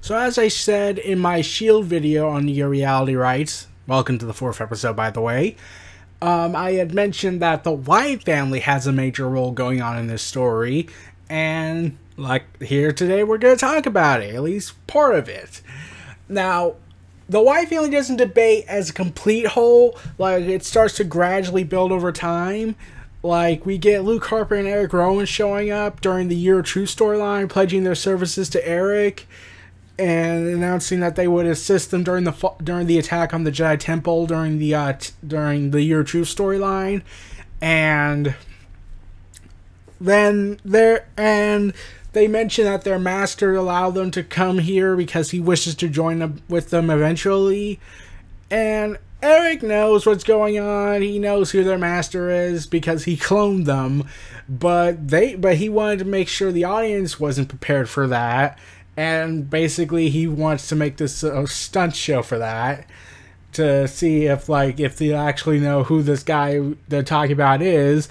So as I said in my Shield video on Neo-Reality rights, welcome to the 4th episode by the way, I had mentioned that the Wyatt family has a major role going on in this story, and like here today we're going to talk about it, at least part of it. Now, the Wyatt family doesn't debate as a complete whole, like it starts to gradually build over time. Like, we get Luke Harper and Eric Rowan showing up during the Year of Truth storyline, pledging their services to Eric, and announcing that they would assist them during the attack on the Jedi Temple during the Year of Truth storyline, and then they mention that their master allowed them to come here because he wishes to join with them eventually, and Eric knows what's going on. He knows who their master is because he cloned them, but he wanted to make sure the audience wasn't prepared for that, and basically he wants to make this a stunt show for that, to see if they actually know who this guy they're talking about is.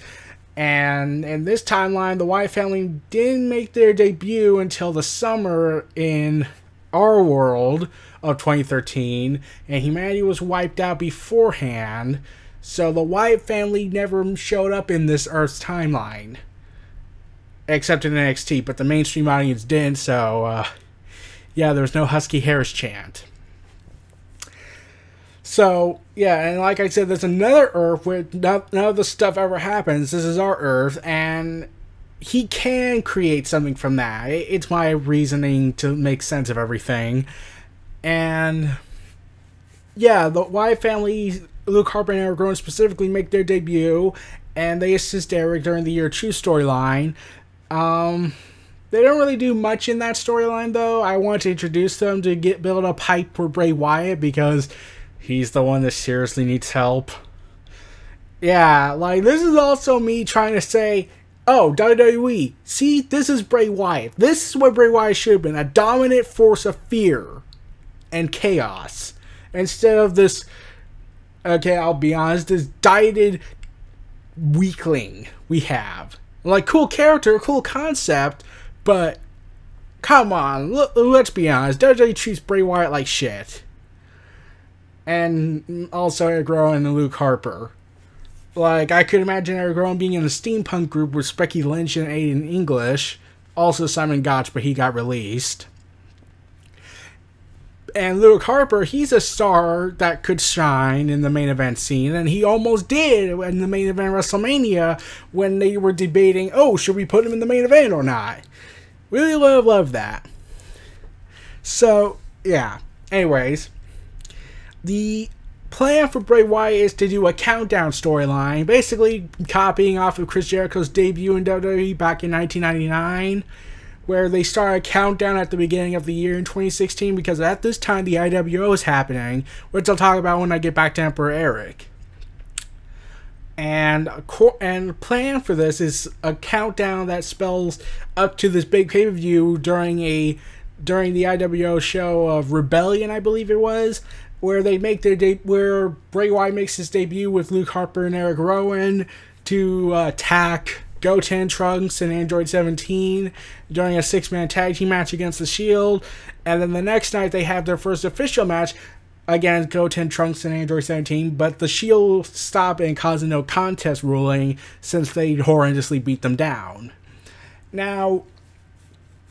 And in this timeline, the Wyatt family didn't make their debut until the summer in our world of 2013, and humanity was wiped out beforehand, so the Wyatt family never showed up in this Earth's timeline, except in NXT, but the mainstream audience didn't, so yeah, there was no Husky Harris chant. So yeah, and like I said, there's another Earth where none of the stuff ever happens. This is our Earth, and he can create something from that. It's my reasoning to make sense of everything. And yeah, the Wyatt family, Luke Harper and Eric Rowan specifically, make their debut, and they assist Eric during the Year of Truth storyline. They don't really do much in that storyline, though. I want to introduce them to build up hype for Bray Wyatt, because he's the one that seriously needs help. Yeah, like, this is also me trying to say, oh, WWE, see, this is Bray Wyatt. This is what Bray Wyatt should have been, a dominant force of fear and chaos, instead of this, okay, I'll be honest, this dieted weakling we have. Like, cool character, cool concept, but come on, let's be honest, WWE treats Bray Wyatt like shit. And also Eric Rowan and Luke Harper. Like, I could imagine Eric Rowan being in a steampunk group with Becky Lynch and Aiden English, also Simon Gotch, but he got released. And Luke Harper, he's a star that could shine in the main event scene, and he almost did in the main event WrestleMania when they were debating, oh, should we put him in the main event or not? Really love that. So, yeah. Anyways, the plan for Bray Wyatt is to do a countdown storyline, basically copying off of Chris Jericho's debut in WWE back in 1999, where they start a countdown at the beginning of the year in 2016, because at this time the IWO is happening, which I'll talk about when I get back to Emperor Eric. And the plan for this is a countdown that spells up to this big pay-per-view during the IWO show of Rebellion, I believe it was, where they make where Bray Wyatt makes his debut with Luke Harper and Eric Rowan to attack Goten, Trunks, and Android 17 during a 6-man tag team match against the Shield, and then the next night they have their first official match against Goten, Trunks, and Android 17, but the Shield stop and cause a no contest ruling since they horrendously beat them down. Now,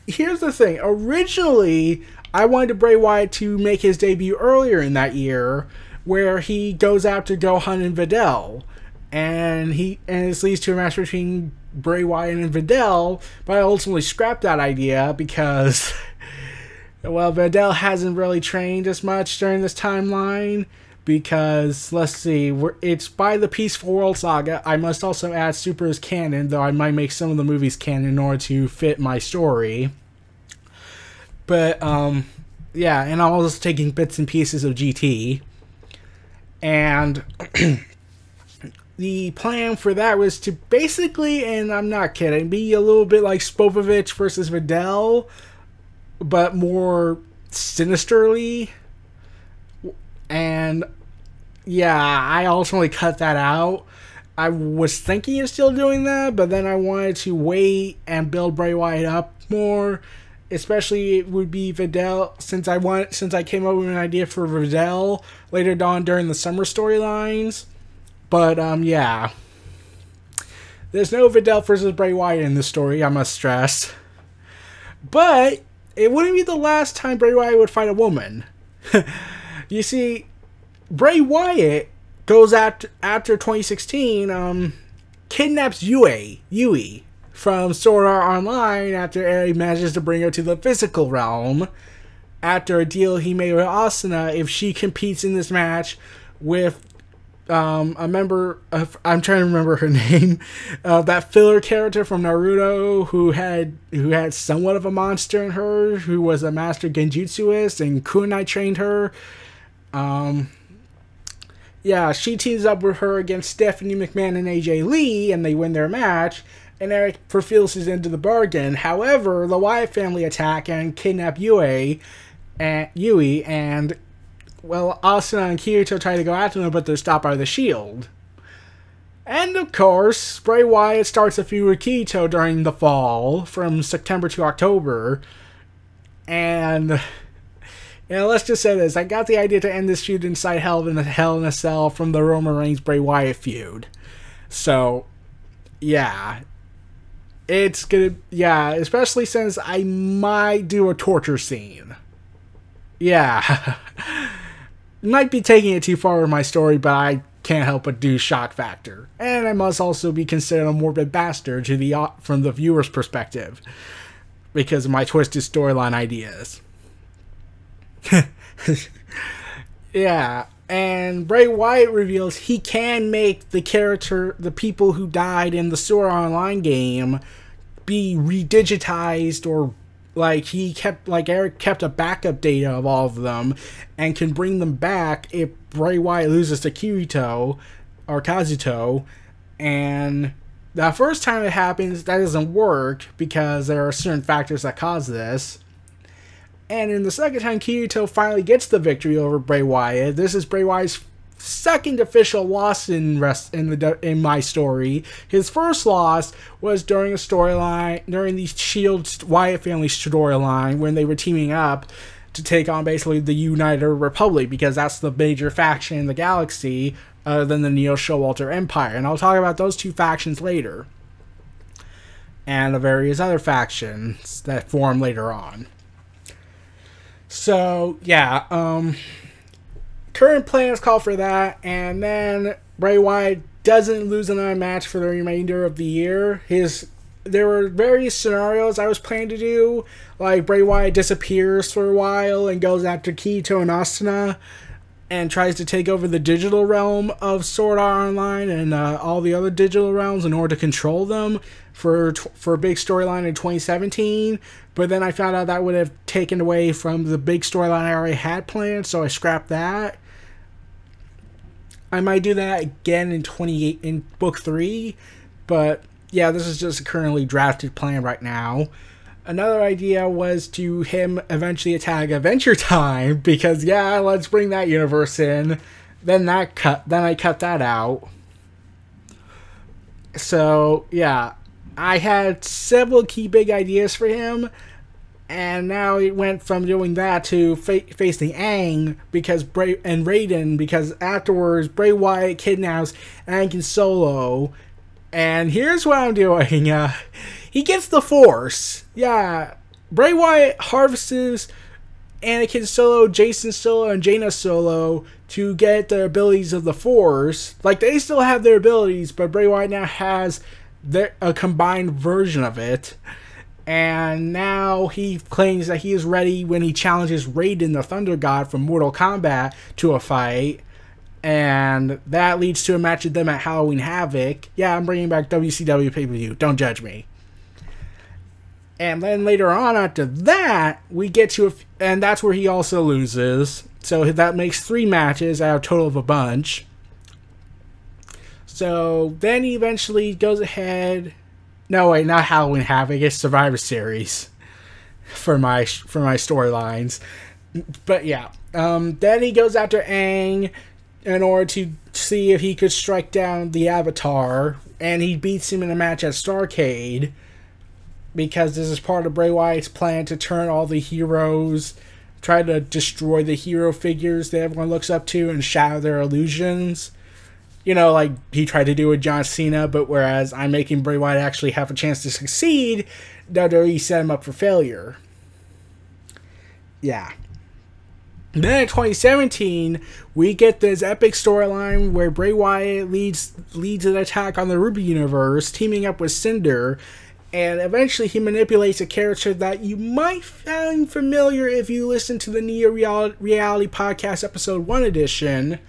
here's the thing. Originally, I wanted Bray Wyatt to make his debut earlier in that year, where he goes out to Gohan and Videl, and this leads to a match between Bray Wyatt and Videl, but I ultimately scrapped that idea because, well, Videl hasn't really trained as much during this timeline, because, let's see, it's by the Peaceful World saga. I must also add Super as canon, though I might make some of the movies canon in order to fit my story. But, yeah, and I'm also taking bits and pieces of GT. And the plan for that was to basically, and I'm not kidding, be a little bit like Spopovich versus Videl, but more sinisterly. And yeah, I ultimately cut that out. I was thinking of still doing that, but then I wanted to wait and build Bray Wyatt up more especially it would be Vidal, since I came up with an idea for Vidal later on during the summer storylines. But yeah, there's no Vidal versus Bray Wyatt in this story, I must stress. But it wouldn't be the last time Bray Wyatt would fight a woman. You see, Bray Wyatt goes after 2016, kidnaps Yui from Sword Art Online after Eric manages to bring her to the physical realm after a deal he made with Asuna if she competes in this match with a member of, I'm trying to remember her name, that filler character from Naruto who had somewhat of a monster in her, who was a master genjutsuist, and Kunai trained her. Yeah, she teams up with her against Stephanie McMahon and AJ Lee, and they win their match, and Eric fulfills his end of the bargain. However, the Wyatt family attack and kidnap Yui, and well, Asuna and Kirito try to go after them, but they're stopped by the Shield. And of course, Bray Wyatt starts a feud with Kirito during the fall, from September to October, and let's just say this, I got the idea to end this feud inside Hell in a Cell from the Roman Reigns Bray Wyatt feud. So, yeah. It's gonna, yeah, especially since I might do a torture scene. Yeah. Might be taking it too far with my story, but I can't help but do shock factor. And I must also be considered a morbid bastard from the viewer's perspective, because of my twisted storyline ideas. Yeah, and Bray Wyatt reveals he can make the people who died in the Sword Art Online game be redigitized, or Eric kept a backup data of all of them and can bring them back if Bray Wyatt loses to Kirito or Kazuto. And the first time it happens, that doesn't work because there are certain factors that cause this. And in the second time Kirito finally gets the victory over Bray Wyatt, this is Bray Wyatt's second official loss in my story. His first loss was during the Shield Wyatt family storyline when they were teaming up to take on basically the United Republic, because that's the major faction in the galaxy other than the Neo-Showalter Empire. And I'll talk about those two factions later, and the various other factions that form later on. So, yeah, current plans call for that, and then Bray Wyatt doesn't lose another match for the remainder of the year. There were various scenarios I was planning to do, like Bray Wyatt disappears for a while and goes after Kirito and Asuna and tries to take over the digital realm of Sword Art Online and all the other digital realms in order to control them for a big storyline in 2017. But then I found out that would have taken away from the big storyline I already had planned, so I scrapped that. I might do that again in book 3, but yeah, this is just a currently drafted plan right now. Another idea was to him eventually attack Adventure Time, because yeah, let's bring that universe in. Then I cut that out. So yeah, I had several key big ideas for him, and now it went from doing that to facing Aang and Raiden, because afterwards Bray Wyatt kidnaps Aang and Solo, and here's what I'm doing. He gets the Force. Yeah, Bray Wyatt harvests Anakin Solo, Jason Solo, and Jaina Solo to get the abilities of the Force. Like, they still have their abilities, but Bray Wyatt now has a combined version of it. And now he claims that he is ready when he challenges Raiden, the Thunder God from Mortal Kombat, to a fight. And that leads to a match with them at Halloween Havoc. Yeah, I'm bringing back WCW pay-per-view. Don't judge me. And then later on after that, we get to and that's where he also loses. So that makes 3 matches out of a total of a bunch. So then he eventually goes ahead. No, wait, not Halloween Havoc. It's Survivor Series for my storylines. But yeah, then he goes after Aang in order to see if he could strike down the Avatar, and he beats him in a match at Starrcade. because this is part of Bray Wyatt's plan to turn all the heroes, try to destroy the hero figures that everyone looks up to and shatter their illusions. You know, like he tried to do with John Cena, but whereas I'm making Bray Wyatt actually have a chance to succeed, WWE set him up for failure. Yeah. Then in 2017, we get this epic storyline where Bray Wyatt leads an attack on the Ruby Universe, teaming up with Cinder, and eventually he manipulates a character that you might find familiar if you listen to the Neo-Reality Podcast Episode 1 edition,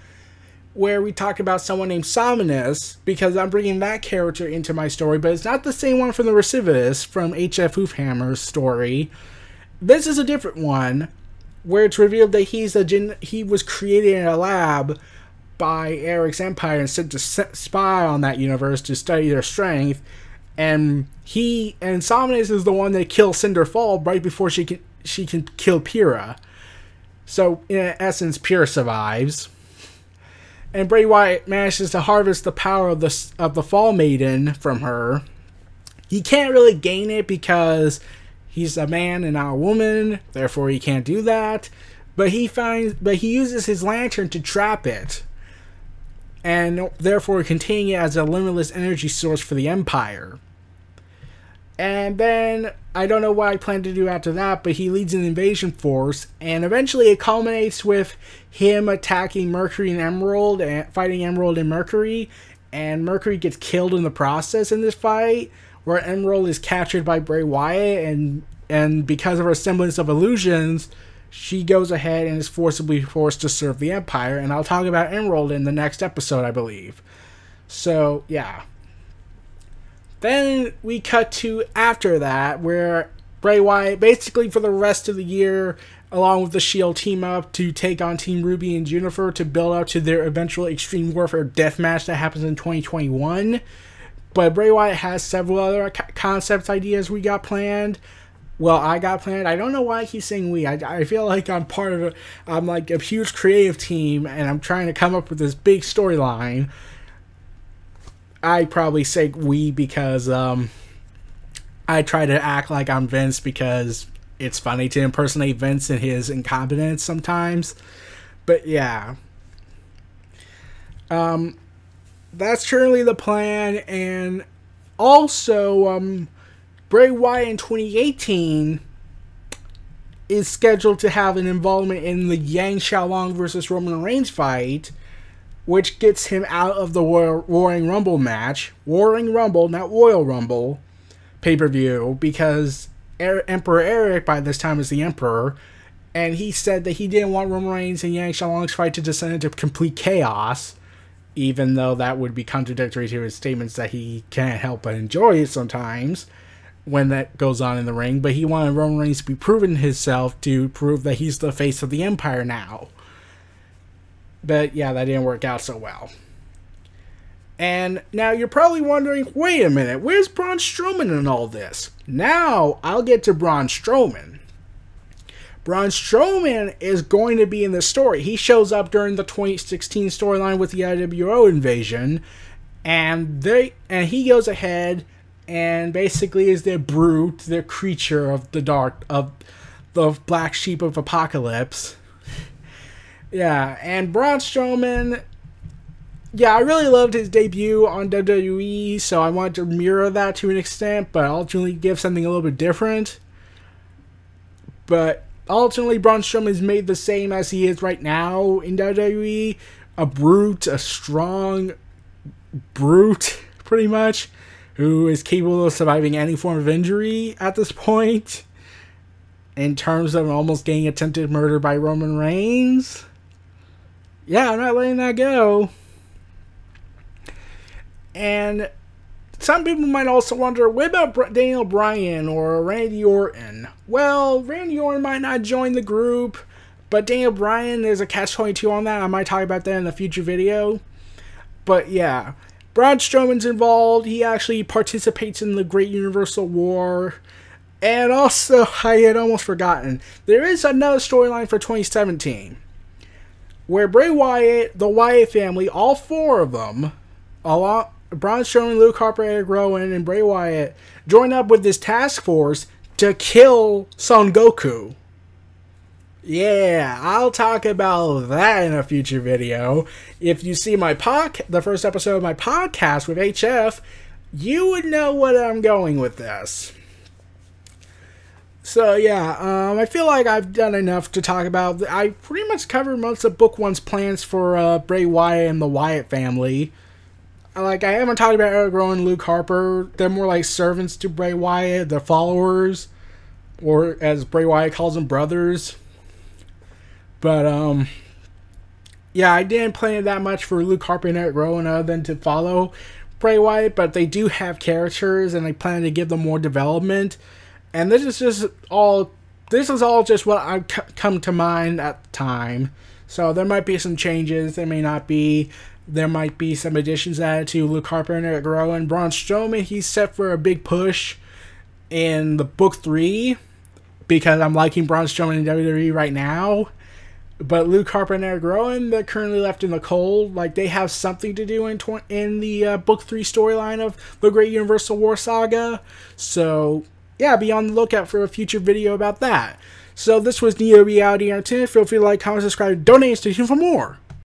where we talk about someone named Sominus, because I'm bringing that character into my story, but it's not the same one from The Recidivist, from H.F. Hoofhammer's story. This is a different one, where it's revealed that he was created in a lab by Eric's Empire and sent to spy on that universe to study their strength. And Sominus is the one that kills Cinder Fall right before she can kill Pyrrha. So in essence, Pyrrha survives. And Bray Wyatt manages to harvest the power of the Fall Maiden from her. He can't really gain it because he's a man and not a woman, therefore he can't do that. But he uses his lantern to trap it, and therefore containing it as a limitless energy source for the Empire. And then, I don't know what I plan to do after that, but he leads an invasion force, and eventually it culminates with him attacking Mercury and Emerald, and fighting Emerald and Mercury, and Mercury gets killed in the process in this fight, where Emerald is captured by Bray Wyatt, and because of her semblance of illusions, she goes ahead and is forcibly forced to serve the Empire, and I'll talk about Emerald in the next episode, I believe. So, yeah. Then we cut to after that, where Bray Wyatt, basically for the rest of the year, along with the S.H.I.E.L.D. team up to take on Team Ruby and Juniper to build up to their eventual Extreme Warfare deathmatch that happens in 2021. But Bray Wyatt has several other concept ideas we got planned. Well, I got planned. I don't know why I keep saying we. I feel like I'm like a huge creative team, and I'm trying to come up with this big storyline. I probably say we because I try to act like I'm Vince because it's funny to impersonate Vince and his incompetence sometimes. But yeah. That's currently the plan, and also Bray Wyatt in 2018 is scheduled to have an involvement in the Yang Xiaolong versus Roman Reigns fight, which gets him out of the Warring Rumble match. Warring Rumble, not Royal Rumble, pay-per-view, because Emperor Eric by this time is the Emperor, and he said that he didn't want Roman Reigns and Yang Xiaolong's fight to descend into complete chaos, even though that would be contradictory to his statements that he can't help but enjoy it sometimes when that goes on in the ring. But he wanted Roman Reigns to be proven himself, to prove that he's the face of the Empire now. But yeah, that didn't work out so well. And now you're probably wondering, wait a minute, where's Braun Strowman in all this? Now I'll get to Braun Strowman. Braun Strowman is going to be in the story. He shows up during the 2016 storyline with the IWO invasion, and he goes ahead and basically is their brute, their creature of the black sheep of apocalypse. Yeah, and Braun Strowman, yeah, I really loved his debut on WWE, so I wanted to mirror that to an extent, but ultimately give something a little bit different. But ultimately, Braun Strowman is made the same as he is right now in WWE. A brute, a strong brute, pretty much, who is capable of surviving any form of injury at this point, in terms of almost getting attempted murder by Roman Reigns. Yeah, I'm not letting that go. And some people might also wonder, what about Daniel Bryan or Randy Orton? Well, Randy Orton might not join the group, but Daniel Bryan, there's a catch-22 on that. I might talk about that in a future video. But yeah, Braun Strowman's involved. He actually participates in the Great Universal War. And also, I had almost forgotten, there is another storyline for 2017, where Bray Wyatt, the Wyatt family, all four of them, Braun Strowman, Luke Harper, Eric Rowan, and Bray Wyatt join up with this task force to kill Son Goku. Yeah, I'll talk about that in a future video. If you see my the first episode of my podcast with HF, you would know what I'm going with this. So yeah, I feel like I've done enough to talk about. I pretty much covered most of Book 1's plans for Bray Wyatt and the Wyatt family. Like, I haven't talked about Eric Rowan and Luke Harper. They're more like servants to Bray Wyatt, the followers, or as Bray Wyatt calls them, brothers. But, yeah, I didn't plan that much for Luke Harper and Eric Rowan other than to follow Bray Wyatt, but they do have characters, and I plan to give them more development. And this is all just what I come to mind at the time. So there might be some changes, there may not be. There might be some additions added to Luke Harper and Eric Rowan. Braun Strowman, he's set for a big push in the Book 3, because I'm liking Braun Strowman in WWE right now. But Luke Harper and Eric Rowan, they're currently left in the cold. Like, they have something to do in the Book 3 storyline of the Great Universal War Saga. So, yeah, be on the lookout for a future video about that. So, this was Neo Reality Entertainment. Feel free to like, comment, subscribe, donate, and stay tuned for more.